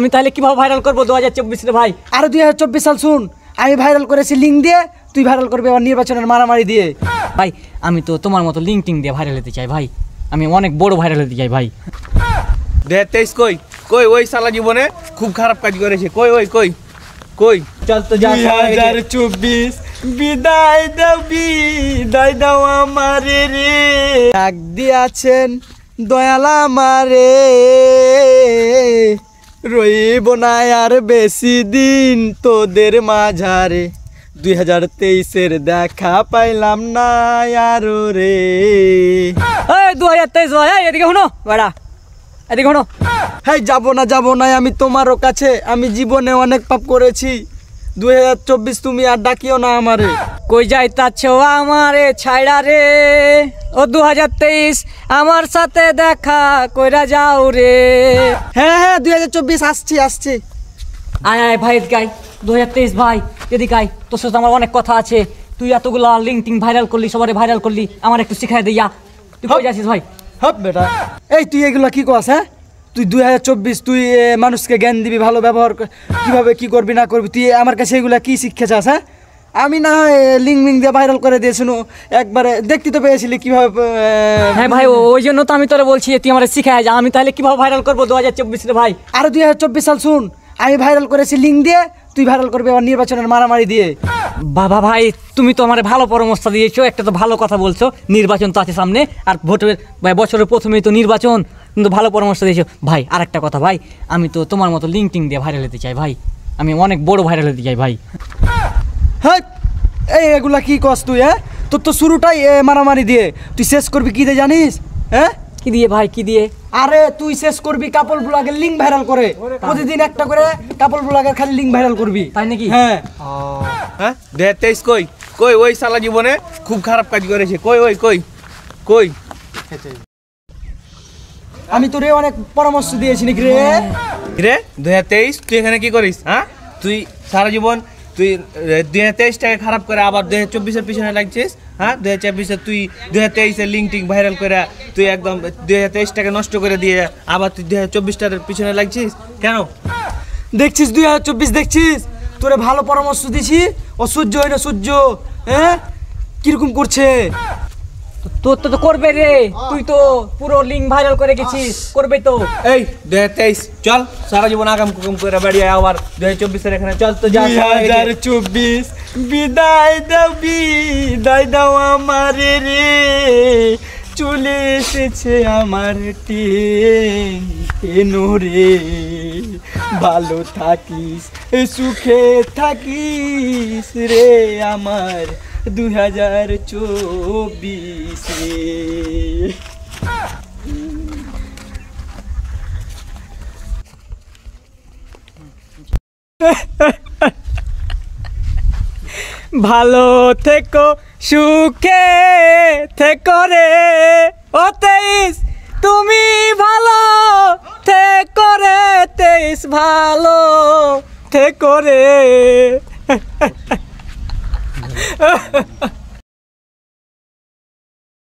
আমি তাহলে কিভাবে ভাইরাল করবো 2024 রে ভাই? আরে 2024 সাল শুন, আমি ভাইরাল করেছি লিঙ্ক দিয়ে, তুই ভাইরাল করবি আমার নির্বাচনের মারামারি দিয়ে। ভাই আমি তো তোমার মতো লিঙ্ক টিং দিয়ে ভাইরাল হতে চাই ভাই, আমি অনেক বড় ভাইরাল হতে চাই ভাই। 2023 কই কই ওই সালা জীবনে খুব খারাপ কাজ করেছে, কই ওই কই কই চল তো যা। 2024 বিদায় দাও আমারে রে, ডাক দিয়াছেন দয়াল আমারে, রইব না আর বেশি দিন তোদের মাঝারে, 2023-এর দেখা পাইলাম না আরো রে। এই 2023 ভাই, এদিকে শোনো বেড়া, এদিকে শোনো। হ্যাঁ যাব না আমি তোমারও কাছে, আমি জীবনে অনেক পাপ করেছি, 2024 তুমি আর ডাকিও না আমারে। কই যাইতাছো আমারে ছাইড়া রে, ও 2023 আমার সাথে দেখা কইরা যাও রে। হ্যাঁ 2024 আসছি। আয় আয় ভাই এদিকে আয়, 2023 ভাই এদিকে আয়, তোর সাথে আমার অনেক কথা আছে। তুই এতগুলা লিঙ্ক টিং ভাইরাল করলি, সবারে ভাইরাল করলি, আমার একটু শিখাই দিয়া। তুই কই যাচ্ছিস ভাই? হপ বেটা, এই তুই এগুলা কি কস? হ্যাঁ তুই 2024 তুই মানুষকে জ্ঞান দিবি, ভালো ব্যবহার কিভাবে কি করবি না করবি, তুই আমার কাছে এগুলা কি শিক্ষা চাস? হ্যাঁ আমি না লিঙ্ক দিয়ে ভাইরাল করে দিয়েছিল, একবারে দেখতে তো পেয়েছিলি কিভাবে। হ্যাঁ ভাই ওই জন্য তো আমি তোরে বলছি তুই আমার শিখাই যা, আমি তাহলে কিভাবে ভাইরাল করবো 2024 রে ভাই? আরে 2024 সাল শুন, আমি ভাইরাল করেছি লিঙ্ক দিয়ে, তুই ভাইরাল করবি আমার নির্বাচনের মারামারি দিয়ে। বাবা ভাই তুমি তো আমার ভালো পরামর্শ দিয়েছো, একটা তো ভালো কথা বলছো, নির্বাচন তো আছে সামনে, আর ভোটের ভাই বছরের প্রথমেই তো নির্বাচন, কিন্তু ভালো পরামর্শ দিয়েছো ভাই। আর একটা কথা ভাই, আমি তো তোমার মতো লিঙ্ক টিং দিয়ে ভাইরাল হতে চাই ভাই, আমি অনেক বড় ভাইরাল হতে চাই ভাই। হ্যাঁ এই এগুলা কি কস তুই? হ্যাঁ তোর তো শুরুটাই মারামারি দিয়ে, তুই শেষ করবি কি দিয়ে জানিস? হ্যাঁ কি দিয়ে ভাই, কি দিয়ে? আরে তুই শেষ করবি কাপল ব্লগের লিঙ্ক ভাইরাল করে, প্রতিদিন একটা করে কাপল ব্লগের খালি লিঙ্ক ভাইরাল করবি, তাই নাকি? হ্যাঁ হ্যাঁ 2023 কই কই ওই সালা জীবনে খুব খারাপ কাজ করেছে, কই ওই কই কই। আমি তোরে অনেক পরামর্শ দিয়েছি নাকি রে? রে 2023 তুই এখানে কি করিস? হ্যাঁ তুই সারা জীবন তুই 2023টাকে খারাপ করে আবার 2024-এর পিছনে লাগছিস। হ্যাঁ 2024-এ তুই 2023-এর লিঙ্ক টিং ভাইরাল করে তুই একদম 2023টাকে নষ্ট করে দিয়ে আবার তুই 2024টার পিছনে লাগছিস কেন? দেখছিস 2024 দেখছিস, তোরে ভালো পরামর্শ দিছি, অসহ্য হয় না সহ্য? হ্যাঁ কিরকম করছে? তোর তো করবে রে, তুই তো পুরো লিঙ্ক ভাইরাল করে গেছিস, করবে তো। এই 2023 চল সারা জীবন আগাম কুকুম করে বেরিয়ে আবার 2024-এর এখানে চল তো যা। 2024 বিদায় দাও আমারে রে, চলে এসেছে আমার ট্রেন রে, ভালো থাকিস সুখে থাকিস রে আমার 2024 রে। ভালো থেকো সুখে থেকো রে, ও 23 তুমি ভালো থেকো রে, 23 ভালো থেকো রে।